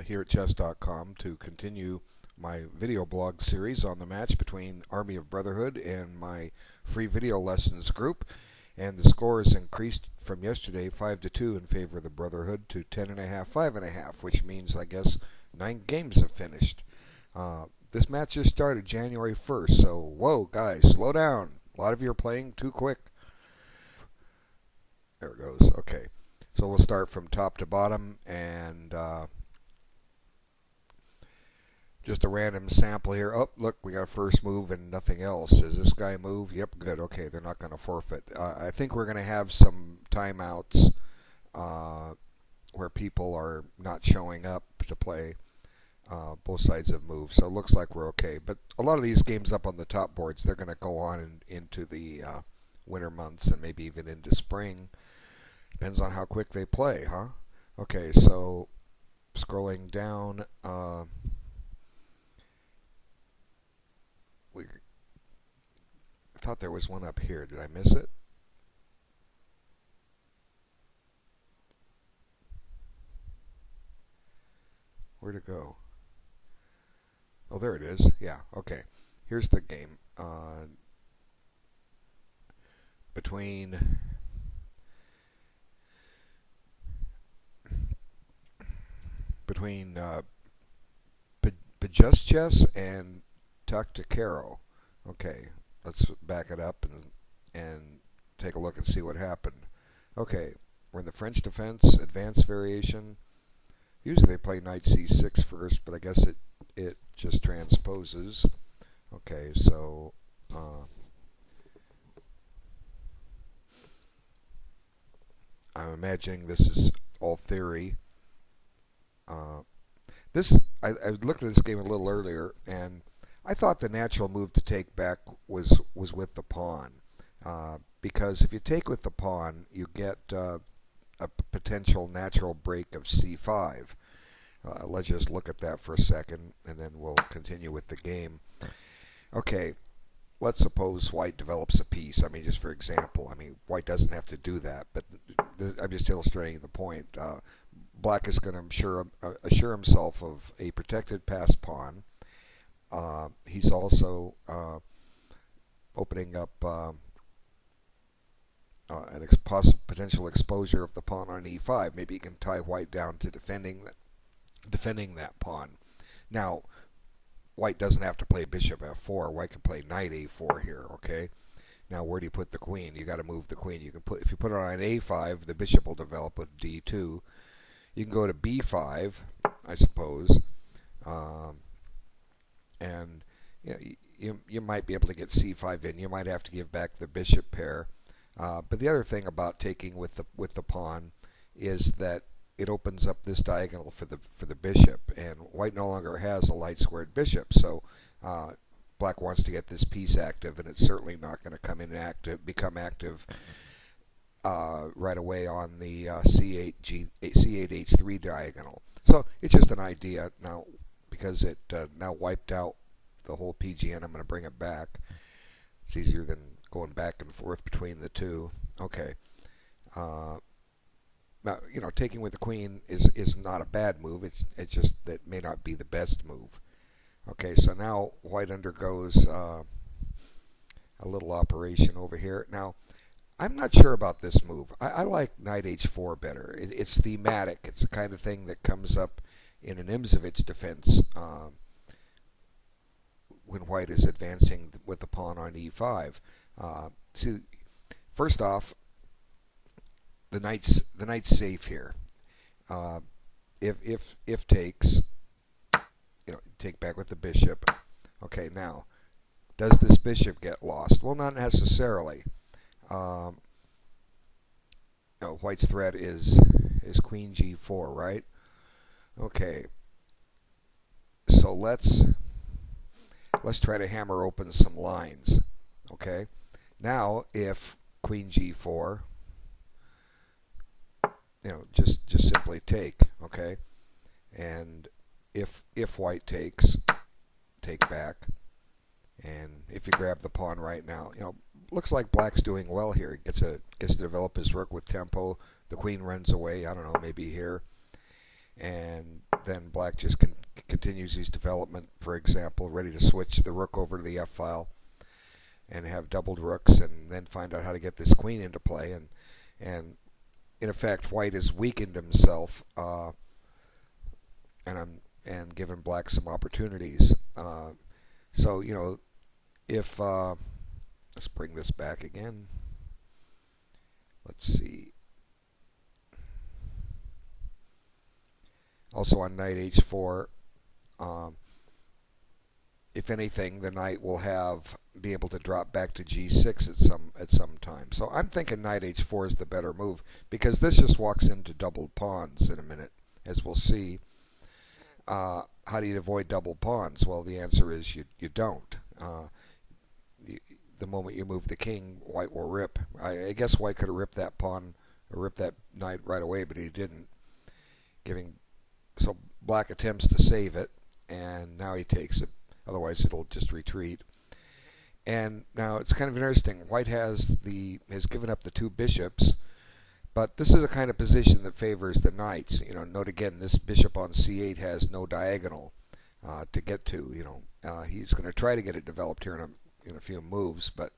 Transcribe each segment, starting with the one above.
Here at chess.com to continue my video blog series on the match between Army of Brotherhood and my free video lessons group. And the score has increased from yesterday 5-2 in favor of the Brotherhood to 10.5, 5.5, which means I guess 9 games have finished. This match just started January 1st, so whoa, guys, slow down. A lot of you are playing too quick. There it goes. Okay, so we'll start from top to bottom, and just a random sample here. Oh, look, we got a first move and nothing else. Does this guy move? Yep, good. Okay, they're not going to forfeit. I think we're going to have some timeouts where people are not showing up to play. Both sides have moved, so it looks like we're okay. But a lot of these games up on the top boards, they're going to go on into the winter months and maybe even into spring. Depends on how quick they play, huh? Okay, so scrolling down, I thought there was one up here. Did I miss it? Where'd it go? Oh, there it is. Yeah, okay. Here's the game. Between Just Chess and Taktakaro. Okay, let's back it up and take a look and see what happened. Okay, we're in the French defense, advanced variation. Usually they play knight c6 first, but I guess it just transposes. Okay, so I'm imagining this is all theory. I looked at this game a little earlier, and I thought the natural move to take back was with the pawn, because if you take with the pawn, you get a potential natural break of c5. Let's just look at that for a second, and then we'll continue with the game. Okay, let's suppose white develops a piece. I mean, just for example. I mean, white doesn't have to do that, but I'm just illustrating the point. Black is going to assure himself of a protected pass pawn. He's also opening up an potential exposure of the pawn on e5. Maybe he can tie white down to defending that pawn. Now, white doesn't have to play bishop f4. White can play knight a4 here. Okay. Now, where do you put the queen? You got to move the queen. If you put it on a5, the bishop will develop with d2. You can go to b5, I suppose, and you might be able to get c5 in. You might have to give back the bishop pair. But the other thing about taking with the pawn is that it opens up this diagonal for the bishop, and white no longer has a light squared bishop. So black wants to get this piece active, and it's certainly not going to become active right away on the c8 h3 diagonal. So it's just an idea now, because it now wiped out the whole PGN. I'm going to bring it back. It's easier than going back and forth between the two. Okay. Now, taking with the queen is not a bad move. It's just that may not be the best move. Okay, so now white undergoes a little operation over here. Now, I'm not sure about this move. I like knight h4 better. It's thematic. It's the kind of thing that comes up in an Imzovich defense when white is advancing with the pawn on e5. See, first off, the knight's safe here. If takes, take back with the bishop. Okay, now, does this bishop get lost? Well, not necessarily. White's threat is queen g4, right? Okay. So let's try to hammer open some lines. Okay. Now, if queen g4, just simply take. Okay. And if white takes, take back. And if you grab the pawn right now, looks like black's doing well here. He gets to develop his rook with tempo. The queen runs away. I don't know, maybe here. And then black just continues his development, for example, ready to switch the rook over to the f file and have doubled rooks, and then find out how to get this queen into play. And in effect, white has weakened himself, and given black some opportunities. So if let's bring this back again. Let's see. Also on knight h4, if anything, the knight will be able to drop back to g6 at some time. So I'm thinking knight h4 is the better move, because this just walks into double pawns in a minute, as we'll see. How do you avoid double pawns? Well, the answer is you don't. The moment you move the king, white will rip. I guess white could have ripped that pawn or ripped that knight right away, but he didn't. So black attempts to save it, and now he takes it. Otherwise, it'll just retreat. And now it's kind of interesting. White has given up the two bishops, but this is a kind of position that favors the knights. Note again, this bishop on c8 has no diagonal to get to. He's going to try to get it developed here in a few moves, but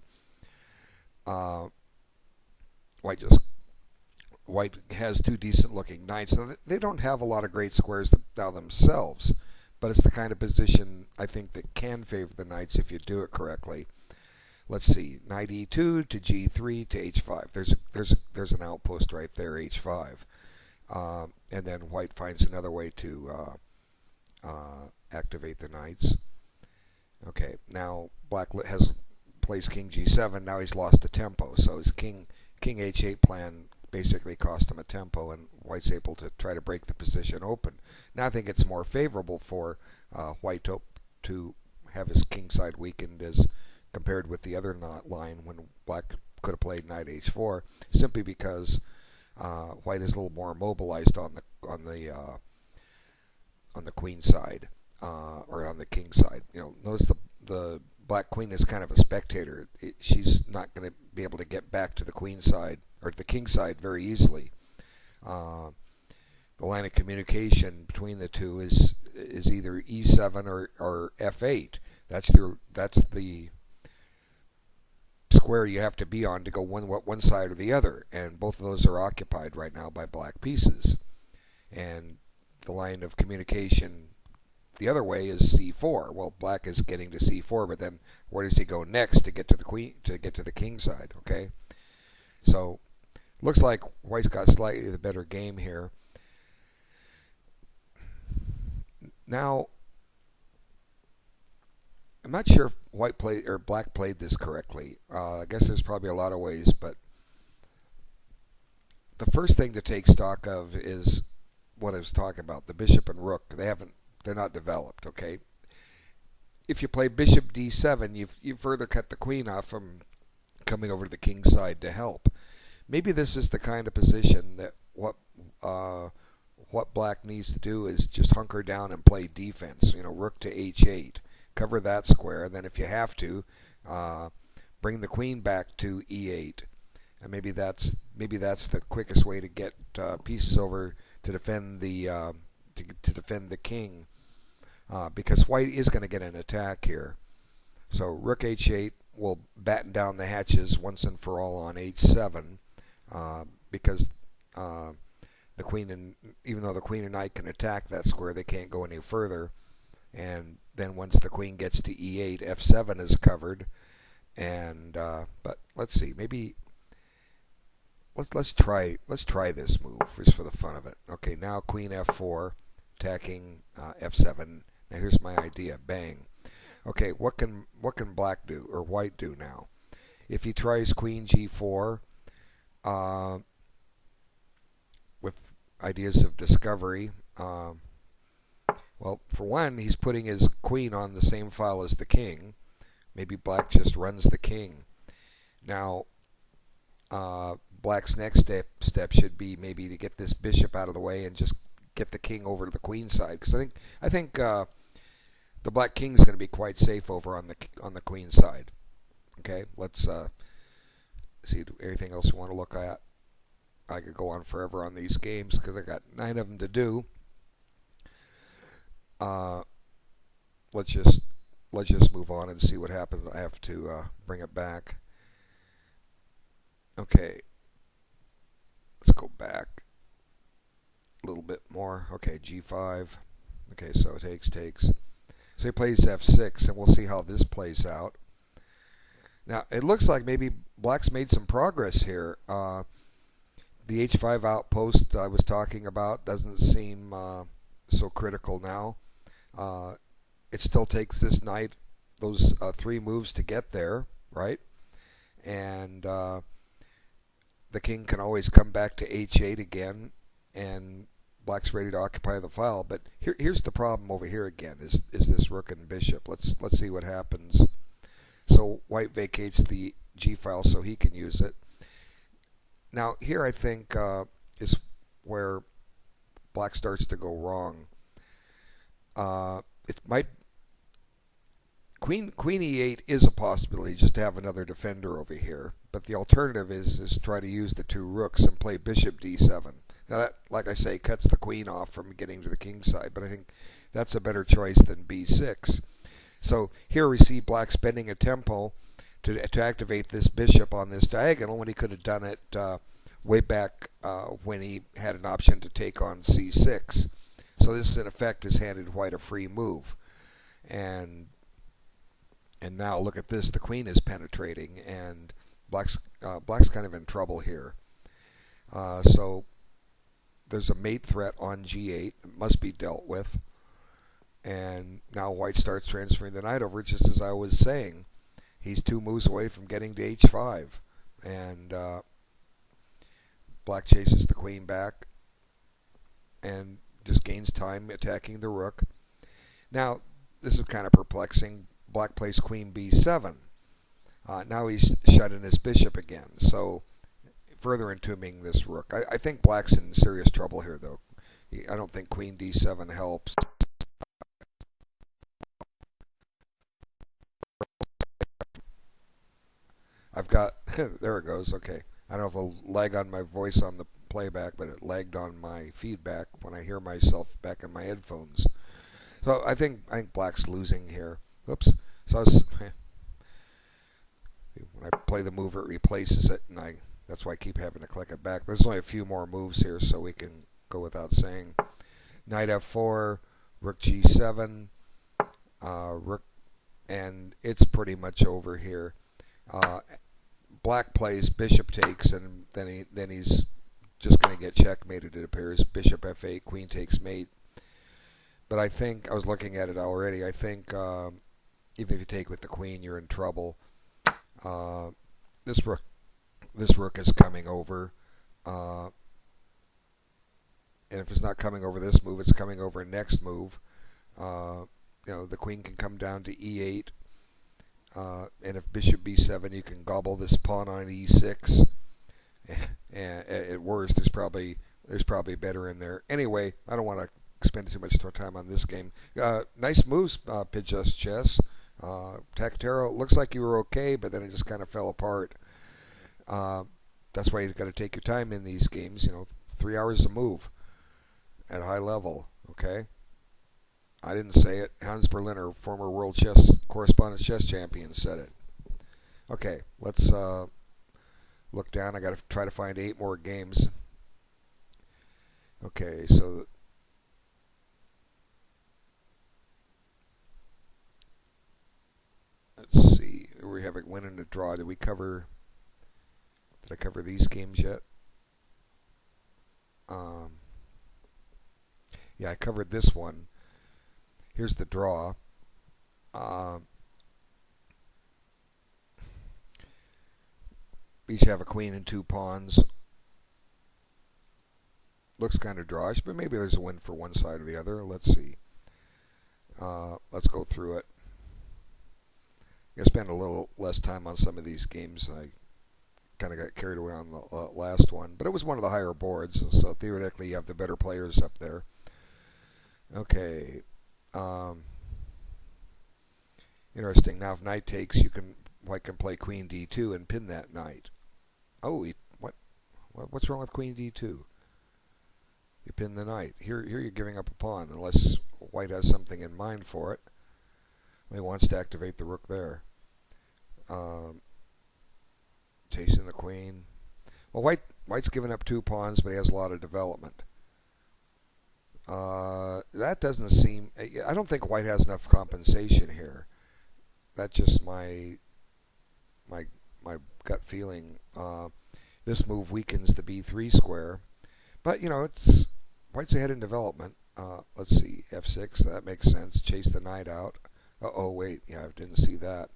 White has two decent-looking knights. Now, they don't have a lot of great squares now themselves, but it's the kind of position I think that can favor the knights if you do it correctly. Let's see, knight e2 to g3 to h5. There's an outpost right there, h5, and then white finds another way to activate the knights. Okay, now black plays king g7. Now he's lost a tempo, so his king h8 plan basically cost him a tempo, and white's able to try to break the position open. Now I think it's more favorable for white to have his king side weakened as compared with the other line when black could have played knight h4, simply because white is a little more mobilized on the queen side or on the king side. Notice the black queen is kind of a spectator. She's not going to be able to get back to the queen side or the king side very easily. The line of communication between the two is either e7 or f8. That's the square you have to be on to go one side or the other, and both of those are occupied right now by black pieces. And the line of communication the other way is c4. Well, black is getting to c4, but then where does he go next to get to the king side? Okay, so looks like white's got slightly the better game here. Now, I'm not sure if black played this correctly. I guess there's probably a lot of ways, but the first thing to take stock of is what I was talking about. The bishop and rook, they're not developed. Okay, if you play bishop d7, you further cut the queen off from coming over to the king side to help. Maybe this is the kind of position that what black needs to do is just hunker down and play defense. Rook to h8, cover that square, and then if you have to, bring the queen back to e8. And maybe that's the quickest way to get pieces over to defend the king, because white is going to get an attack here. So rook h8 will batten down the hatches once and for all on h7, because the queen even though the queen and knight can attack that square, they can't go any further. And then once the queen gets to e8, f7 is covered. And but let's see, maybe let's try this move just for the fun of it. Okay, now queen f4, attacking f7. Now here's my idea. Bang. Okay, what can black do or white do now? If he tries queen g4 with ideas of discovery, well, for one, he's putting his queen on the same file as the king. Maybe black just runs the king. Now, black's next step should be maybe to get this bishop out of the way and just get the king over to the queen side, because I think the black king is going to be quite safe over on the queen side. Okay, let's see anything else you want to look at. I could go on forever on these games because I got 9 of them to do. Uh, let's just let's just move on and see what happens. I have to bring it back. Okay, let's go back a little bit more. Okay, G5. Okay, so takes. So he plays F6, and we'll see how this plays out. Now, it looks like maybe Black's made some progress here. The H5 outpost I was talking about doesn't seem so critical now. Uh, it still takes this knight those 3 moves to get there, right? And the king can always come back to H8 again, and Black's ready to occupy the file. But here's the problem over here again: is this rook and bishop? Let's see what happens. So White vacates the G file so he can use it. Now here I think is where Black starts to go wrong. It might Queen E8 is a possibility, just to have another defender over here. But the alternative is try to use the 2 rooks and play Bishop D7. Now that, like I say, cuts the queen off from getting to the king side, but I think that's a better choice than B6. So here we see Black spending a tempo to activate this bishop on this diagonal when he could have done it way back when he had an option to take on C6. So this, in effect, has handed White a free move. And now look at this, the queen is penetrating, and Black's kind of in trouble here. So there's a mate threat on G8 that must be dealt with. And now White starts transferring the knight over, just as I was saying. He's 2 moves away from getting to H5. And Black chases the queen back and just gains time attacking the rook. Now, this is kind of perplexing. Black plays Queen B7. Now he's shut in his bishop again, so further entombing this rook. I think Black's in serious trouble here, though. I don't think Queen D7 helps. I've got, there it goes, okay. I don't know if it'll lag on my voice on the playback, but it lagged on my feedback when I hear myself back in my headphones. So I think Black's losing here. Oops. So when I play the move, it replaces it, and that's why I keep having to click it back. There's only a few more moves here, so we can go without saying. Knight F4, Rook G7, Rook, and it's pretty much over here. Black plays Bishop takes, and then he's just going to get checkmated. It appears Bishop F8, Queen takes mate. But I think I was looking at it already. I think even if you take with the queen, you're in trouble. This rook is coming over, and if it's not coming over this move, it's coming over next move. The queen can come down to E8, and if Bishop B7, you can gobble this pawn on E6. And at worst, there's probably better in there. Anyway, I don't want to spend too much time on this game. Nice moves, Pidgeot's chess. Takatero, looks like you were okay, but then it just kind of fell apart. That's why you've got to take your time in these games. 3 hours a move at a high level. Okay, I didn't say it. Hans Berliner, former world chess correspondent chess champion, said it. Okay, let's look down. I got to try to find 8 more games. Okay, so let's see. We have a win and a draw. Did I cover these games yet? Yeah, I covered this one. Here's the draw. Each have a queen and 2 pawns. Looks kind of drawish, but maybe there's a win for one side or the other. Let's see. Let's go through it. I'm going to spend a little less time on some of these games. I kind of got carried away on the last one, but it was one of the higher boards, so theoretically you have the better players up there. Okay. Interesting. Now if knight takes, White can play Queen D2 and pin that knight. Oh, what's wrong with Queen D2? You pin the knight. Here you're giving up a pawn, unless white has something in mind for it. He wants to activate the rook there. Chasing the queen. Well, white's given up 2 pawns, but he has a lot of development. That doesn't seem... I don't think white has enough compensation here. That's just my gut feeling. This move weakens the b3 square. But, it's white's ahead in development. Let's see, f6, that makes sense. Chase the knight out. Uh-oh, wait, yeah, I didn't see that.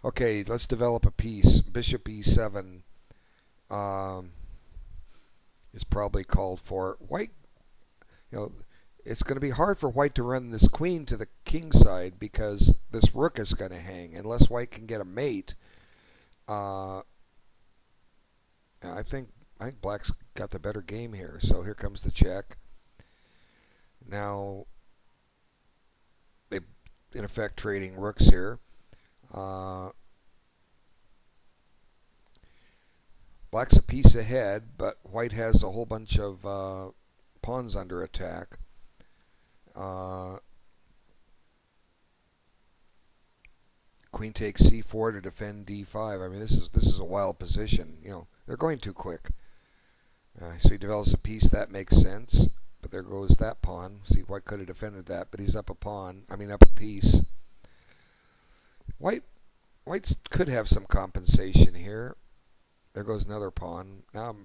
Okay, let's develop a piece. Bishop e7 is probably called for. White, it's going to be hard for white to run this queen to the king side because this rook is going to hang. Unless white can get a mate, I think black's got the better game here. So here comes the check. Now, they in effect trading rooks here. Black's a piece ahead, but white has a whole bunch of pawns under attack. Queen takes c4 to defend d5. I mean, this is a wild position. They're going too quick. So he develops a piece that makes sense, but there goes that pawn. See, white could have defended that, but he's up a pawn. I mean, up a piece. White could have some compensation here. There goes another pawn. Now,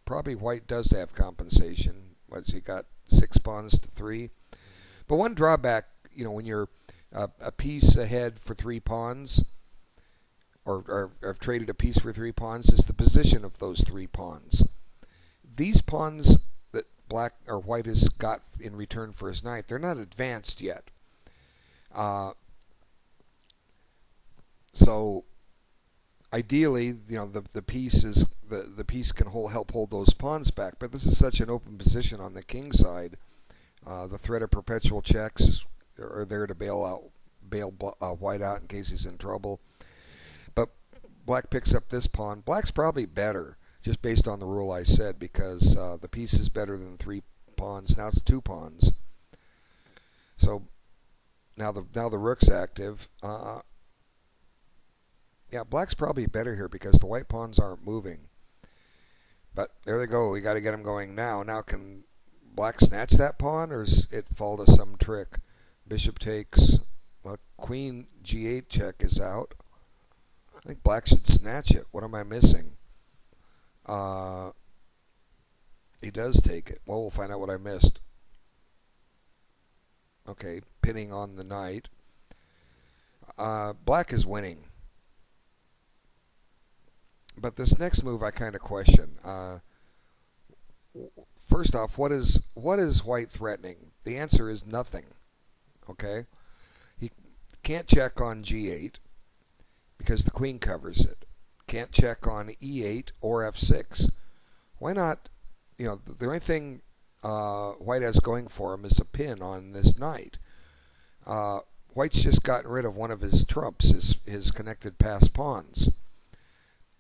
probably white does have compensation. What's he got? 6 pawns to 3. But one drawback, when you're a piece ahead for 3 pawns, or have traded a piece for 3 pawns, is the position of those 3 pawns. These pawns that black or white has got in return for his knight, they're not advanced yet. So ideally, the piece is the piece can help hold those pawns back. But this is such an open position on the king side. The threat of perpetual checks are there to bail white out in case he's in trouble. But black picks up this pawn. Black's probably better, just based on the rule I said, because the piece is better than 3 pawns. Now it's 2 pawns. So now the rook's active. Yeah, black's probably better here because the white pawns aren't moving. But there they go. We got to get them going now. Now can black snatch that pawn, or does it fall to some trick? Bishop takes. Well, queen g8 check is out. I think black should snatch it. What am I missing? He does take it. Well, we'll find out what I missed. Okay, pinning on the knight. Black is winning. But this next move I kind of question. First off, what is white threatening? The answer is nothing. Okay? He can't check on g8 because the queen covers it. Can't check on e8 or f6. Why not? The only thing white has going for him is a pin on this knight. White's just gotten rid of one of his trumps, his connected pass pawns.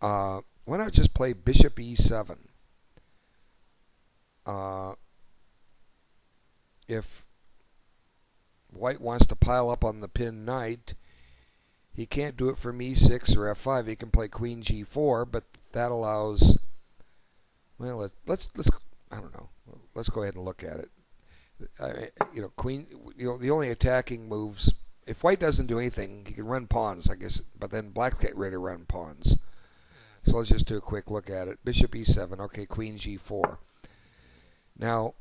Why not just play bishop e7? If white wants to pile up on the pinned knight, he can't do it from e6 or f5. He can play queen g4, but that allows... Well, let's I don't know. Let's go ahead and look at it. Queen. The only attacking moves. If white doesn't do anything, he can run pawns, I guess. But then black get ready to run pawns. So let's just do a quick look at it. Bishop e7. Okay, queen g4. Now,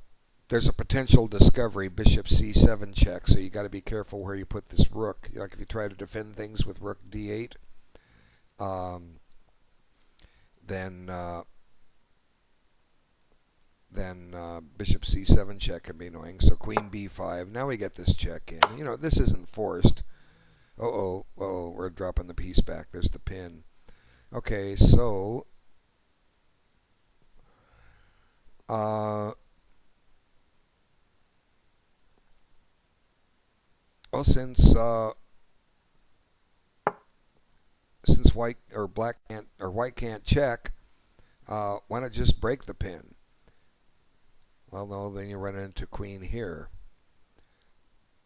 there's a potential discovery. Bishop c7 check. So you got to be careful where you put this rook. Like if you try to defend things with rook d8, then bishop c7 check can be annoying. So queen b5. Now we get this check in. This isn't forced. We're dropping the piece back. There's the pin. Okay, so since white or black can't or white can't check, why not just break the pin? Well, no, then you run into queen here.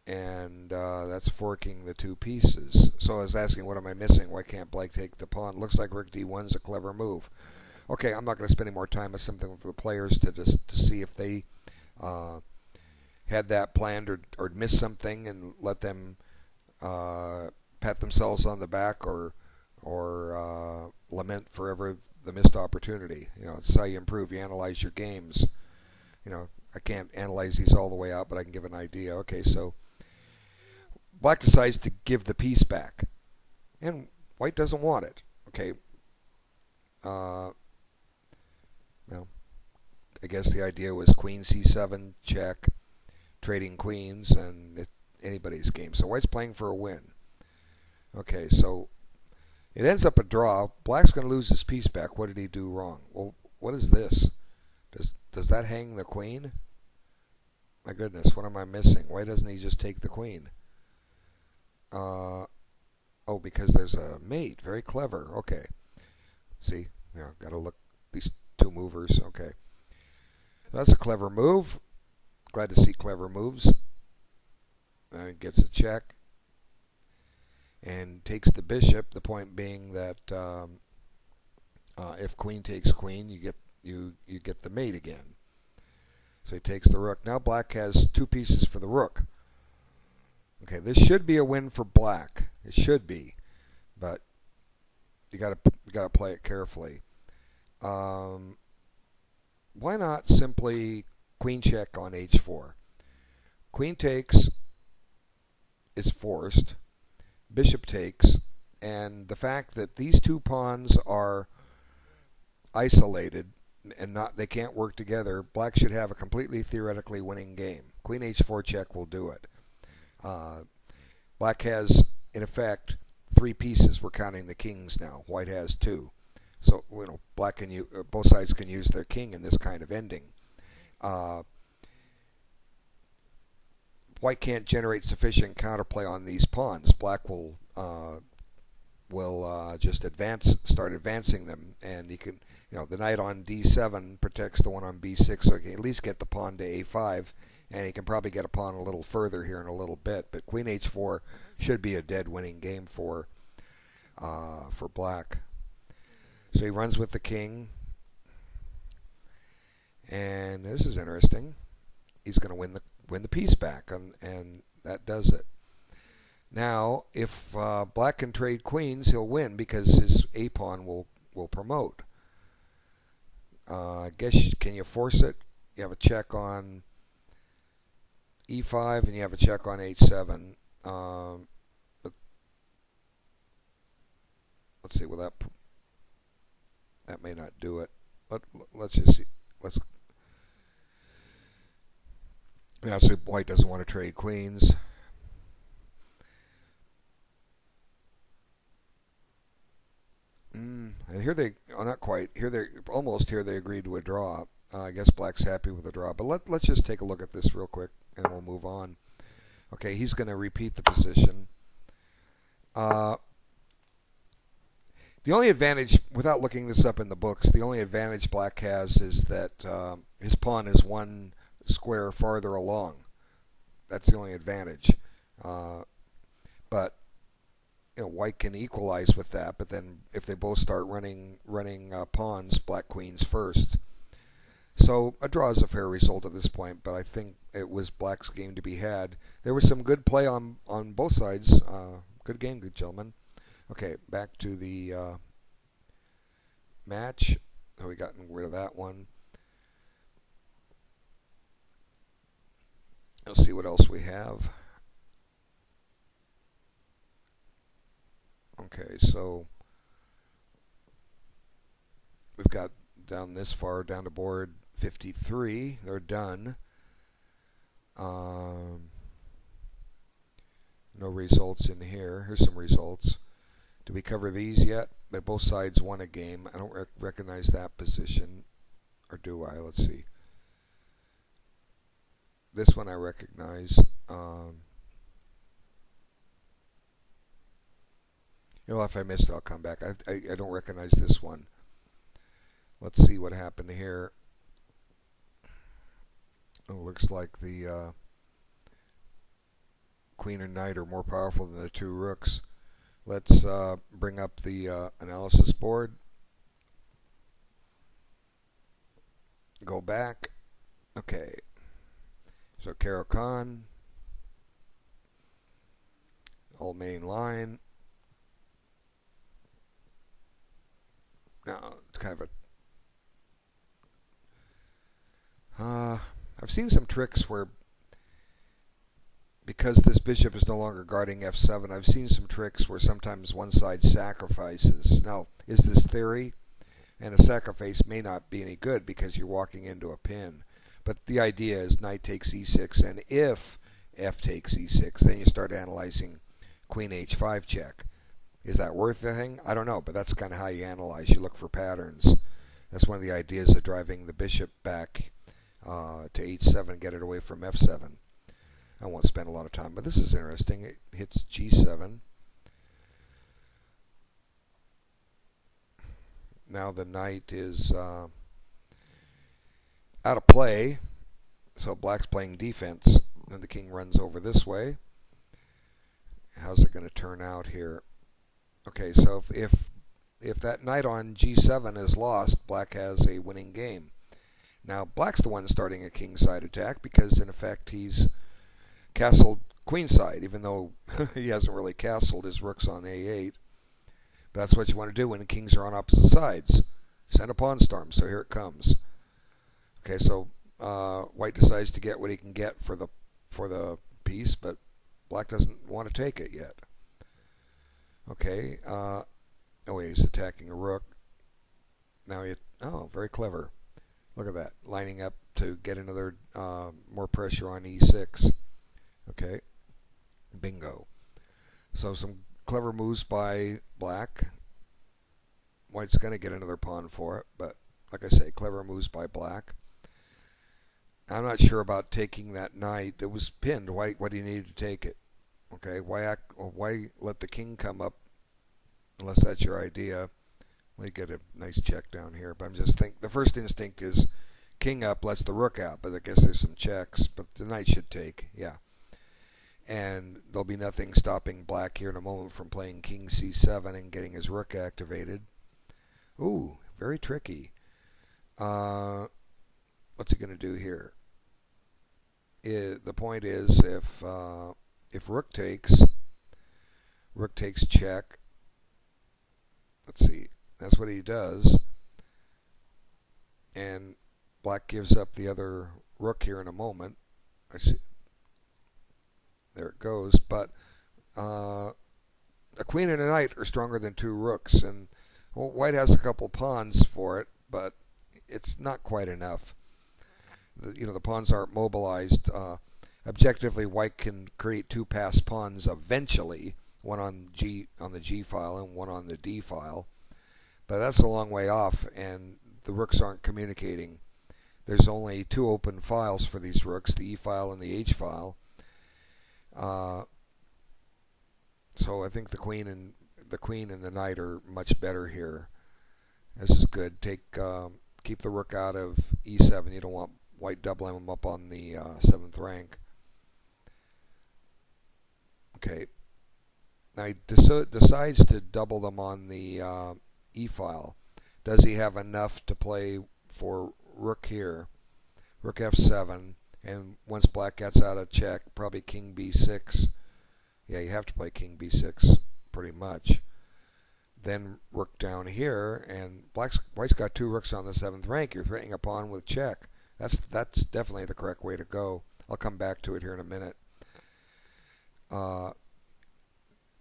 And that's forking the two pieces. So I was asking, what am I missing? Why can't black take the pawn? Looks like rook d1's a clever move. Okay, I'm not going to spend any more time with something for the players to see if they uh, had that planned or missed something and let them pat themselves on the back or lament forever the missed opportunity. You know, it's how you improve. You analyze your games. You know, I can't analyze these all the way out, but I can give an idea. Okay, so black decides to give the piece back, and white doesn't want it. Okay, uh, well, I guess the idea was queen c7 check, trading queens, and anybody's game. So white's playing for a win. Okay, so it ends up a draw. Black's going to lose his piece back. What did he do wrong? Well, what is this? Does that hang the queen? My goodness, what am I missing? Why doesn't he just take the queen? Oh, because there's a mate. Very clever. Okay. See, got to look these two movers. Okay. That's a clever move. Glad to see clever moves. Gets a check and takes the bishop. The point being that if queen takes queen, you get the mate again. So he takes the rook. Now black has two pieces for the rook. Okay, this should be a win for black. It should be, but you got to play it carefully. Why not simply queen check on h4? Queen takes is forced. Bishop takes, and the fact that these two pawns are isolated and they can't work together, black should have a completely theoretically winning game. Queen h4 check will do it. Black has, in effect, three pieces. We're counting the kings now. White has two. So, black can both sides can use their king in this kind of ending. White can't generate sufficient counterplay on these pawns. Black will just start advancing them, and he can, the knight on d7 protects the one on b6, so he can at least get the pawn to a5, and he can probably get a pawn a little further here in a little bit. But queen h4 should be a dead winning game for black. So he runs with the king, and this is interesting. He's going to win the piece back, and that does it. Now, if black can trade queens, he'll win because his a pawn will promote. I guess can you force it? You have a check on e5 and you have a check on h7. But let's see. Well, that may not do it. Let's just see. So white doesn't want to trade queens. And here not quite. Here they agreed to a draw. I guess black's happy with the draw. But let's just take a look at this real quick, and we'll move on. Okay, he's going to repeat the position. The only advantage, without looking this up in the books, the only advantage black has is that his pawn is one square farther along. That's the only advantage. But white can equalize with that. But then if they both start running pawns, black queens first. So a draw is a fair result at this point. But I think it was black's game to be had. There was some good play on both sides. Good game, good gentlemen. Okay, back to the match. Oh, we got rid of that one. Let's see what else we have. Okay, so we've got down this far, down to board 53. They're done. No results in here. Here's some results. Did we cover these yet? But both sides won a game. I don't recognize that position. Or do I? Let's see. This one I recognize. If I missed it, I'll come back. I don't recognize this one. Let's see what happened here. Oh, looks like the queen and knight are more powerful than the two rooks. Let's bring up the analysis board. Go back. Okay. So Caro-Kann, old main line. Now it's kind of a. I've seen some tricks where, because this bishop is no longer guarding f7, I've seen some tricks where sometimes one side sacrifices. Now, is this theory? And a sacrifice may not be any good because you're walking into a pin. But the idea is knight takes e6, and if f takes e6, then you start analyzing queen h5 check. Is that worth anything? I don't know, but that's kind of how you analyze. You look for patterns. That's one of the ideas of driving the bishop back to h7, get it away from f7. I won't spend a lot of time, but this is interesting. It hits g7. Now the knight is out of play, so black's playing defense, and the king runs over this way. How's it going to turn out here? Okay, so if that knight on g7 is lost, black has a winning game. Now black's the one starting a kingside attack because in effect he's castled queenside, even though he hasn't really castled. His rook's on a8. But that's what you want to do when the kings are on opposite sides. Send a pawn storm. So here it comes. Okay, so white decides to get what he can get for the piece, but black doesn't want to take it yet. Okay. Oh wait, he's attacking a rook. Now very clever. Look at that, lining up to get another more pressure on e6. Okay, bingo. So some clever moves by black. White's going to get another pawn for it, but like I say, clever moves by black. I'm not sure about taking that knight that was pinned. White, what do you need to take it? Okay, why let the king come up unless that's your idea? Let me get a nice check down here, but I'm just thinking the first instinct is king up lets the rook out, but I guess there's some checks, but the knight should take, yeah. And there'll be nothing stopping black here in a moment from playing king c7 and getting his rook activated. Ooh, very tricky. What's he going to do here? The point is if rook takes check. Let's see. That's what he does. And black gives up the other rook here in a moment. I see. There it goes. But a queen and a knight are stronger than two rooks, and well, white has a couple pawns for it, but it's not quite enough. The pawns aren't mobilized. Objectively, white can create two passed pawns eventually, one on the G file and one on the D file, but that's a long way off, and the rooks aren't communicating. There's only two open files for these rooks, the E file and the H file. So I think the queen and the knight are much better here. This is good. Keep the rook out of e7. You don't want white doubling him up on the 7th rank. Okay. Now he decides to double them on the E file. Does he have enough to play for rook here? Rook f7, and once black gets out of check, probably king b6. Yeah, you have to play king b6 pretty much. Then rook down here, and white's got two rooks on the 7th rank. You're threatening a pawn with check. That's definitely the correct way to go. I'll come back to it here in a minute. Now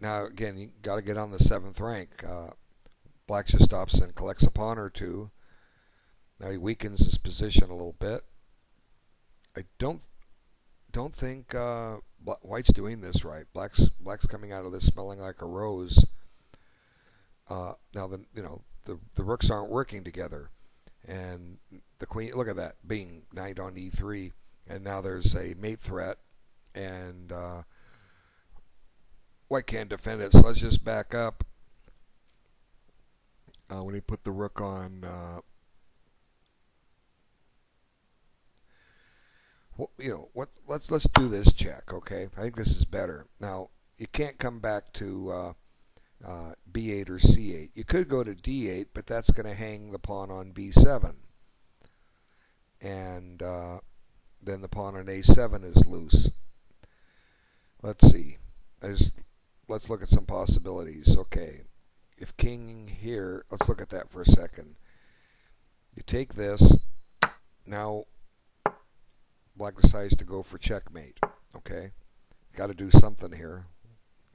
again, you got to get on the 7th rank. Black just stops and collects a pawn or two. Now he weakens his position a little bit. I don't think white's doing this right. Black's coming out of this smelling like a rose. Now the rooks aren't working together, and the queen. Look at that, bing, knight on e3, and now there's a mate threat, and white can't defend it. So let's just back up. When he put the rook on Let's do this check, okay? I think this is better. Now you can't come back to B8 or C8. You could go to D8, but that's going to hang the pawn on B7, and then the pawn on A7 is loose. Let's see. Let's look at some possibilities. Okay, if king here, let's look at that for a second. You take this. Now black decides to go for checkmate. Okay, got to do something here.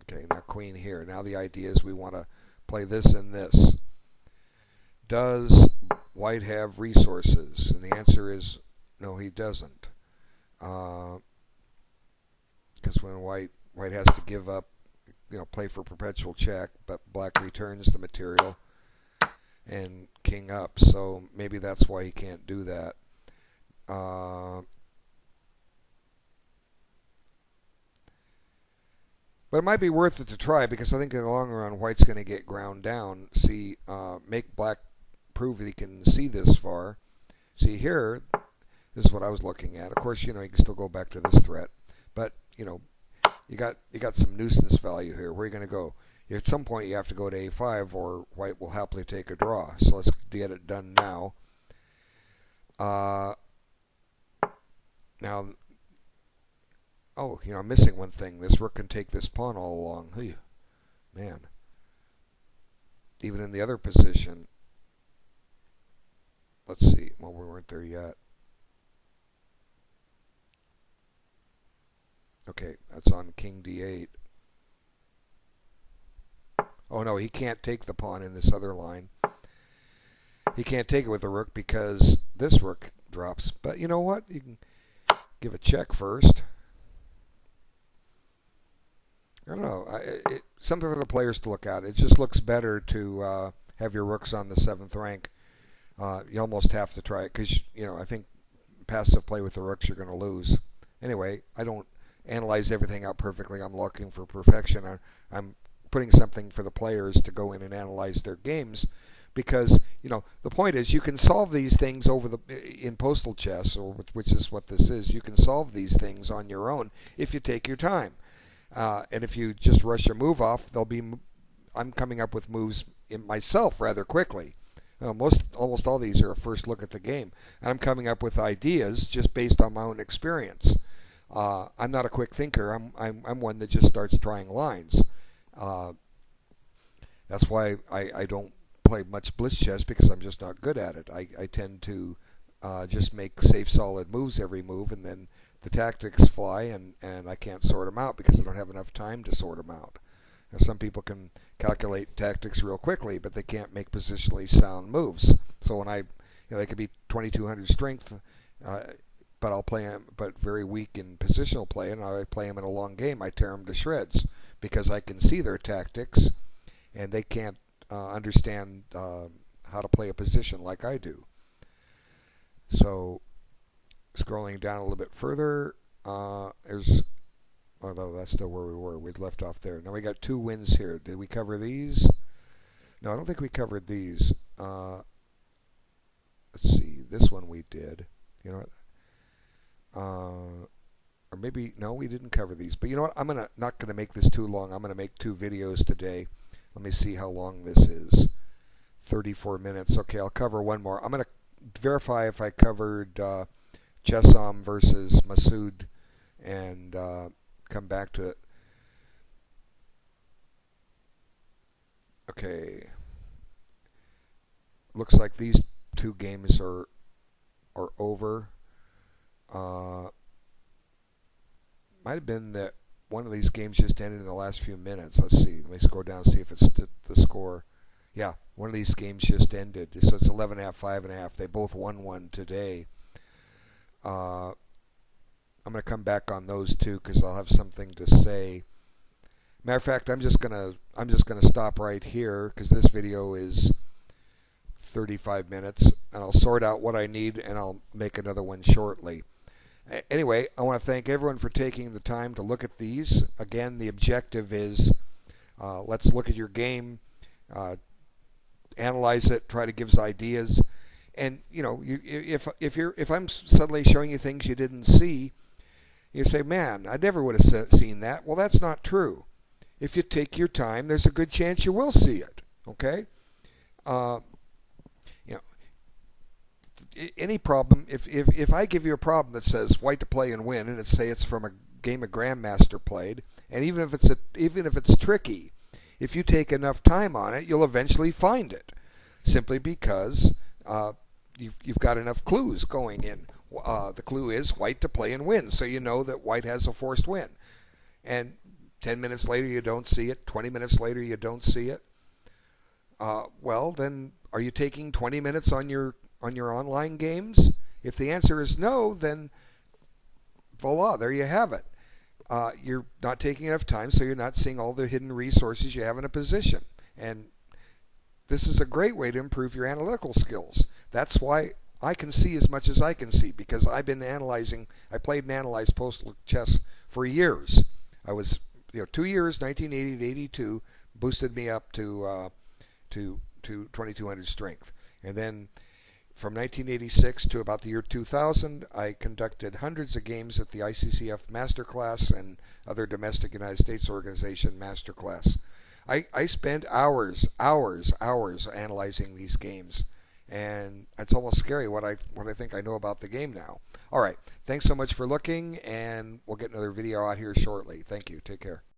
Okay, now queen here. Now the idea is we want to play this and this. Does white have resources? And the answer is no, he doesn't. Because when white has to give up, play for perpetual check, but black returns the material and king up. So maybe that's why he can't do that. But it might be worth it to try, because I think in the long run, white's going to get ground down. See, make black prove that he can see this far. See here, this is what I was looking at. Of course, you can still go back to this threat, but you got some nuisance value here. Where are you going to go? At some point, you have to go to A5, or white will happily take a draw. So let's get it done now. Now. Oh, I'm missing one thing. This rook can take this pawn all along. Hey, man. Even in the other position. Let's see. Well, we weren't there yet. Okay, that's on king d8. Oh, no, he can't take the pawn in this other line. He can't take it with the rook because this rook drops. But you know what? You can give a check first. I don't know. Something for the players to look at. It just looks better to have your rooks on the 7th rank. You almost have to try it because, I think passive play with the rooks you're going to lose. Anyway, I don't analyze everything out perfectly. I'm looking for perfection. I'm putting something for the players to go in and analyze their games, because the point is you can solve these things in postal chess, which is what this is. You can solve these things on your own if you take your time. And if you just rush a move off, I'm coming up with moves in myself rather quickly. Almost all these are a first look at the game, and I'm coming up with ideas just based on my own experience. I'm not a quick thinker. I'm one that just starts trying lines. That's why I don't play much blitz chess, because I'm just not good at it. I tend to just make safe, solid moves every move, and then the tactics fly, and I can't sort them out because I don't have enough time to sort them out. Some people can calculate tactics real quickly, but they can't make positionally sound moves. So when they could be 2200 strength, but I'll play them, but very weak in positional play, and I play them in a long game. I tear them to shreds because I can see their tactics, and they can't understand how to play a position like I do. So, scrolling down a little bit further, although that's still where we were. We'd left off there. Now we got 2 wins here. Did we cover these? No, I don't think we covered these. Let's see. This one we did. You know what? Or maybe, no, we didn't cover these. But you know what? I'm not gonna make this too long. I'm gonna make 2 videos today. Let me see how long this is. 34 minutes. Okay, I'll cover one more. I'm gonna verify if I covered Chesam versus Masood, and come back to it. Okay. Looks like these 2 games are over. Might have been that one of these games just ended in the last few minutes. Let's see. Let me scroll down and see if it's the score. Yeah, one of these games just ended. So it's 11.5, 5.5. They both won one today. I'm going to come back on those 2 because I'll have something to say. Matter of fact, I'm just gonna stop right here because this video is 35 minutes, and I'll sort out what I need, and I'll make another one shortly. Anyway, I want to thank everyone for taking the time to look at these. Again, the objective is let's look at your game, analyze it, try to give us ideas, And you know, if I'm suddenly showing you things you didn't see, you say, "Man, I never would have seen that." Well, that's not true. If you take your time, there's a good chance you will see it. Okay. Uh, you know, any problem. If I give you a problem that says white to play and win, and it's from a game a grandmaster played, and even if it's tricky, if you take enough time on it, you'll eventually find it. Simply because you've got enough clues going in. The clue is white to play and win, so you know that white has a forced win. And 10 minutes later you don't see it. 20 minutes later you don't see it. Well, then are you taking 20 minutes on your online games? If the answer is no, then voila, there you have it. You're not taking enough time, so you're not seeing all the hidden resources you have in a position. And this is a great way to improve your analytical skills. That's why I can see as much as I can see, because I've been analyzing. I played and analyzed postal chess for years. I was, 2 years, 1980 to 82, boosted me up to 2200 strength, and then from 1986 to about the year 2000, I conducted hundreds of games at the ICCF Masterclass and other domestic United States organization Masterclass. I spent hours analyzing these games, and it's almost scary what I think I know about the game now. All right, thanks so much for looking, and we'll get another video out here shortly. Thank you. Take care.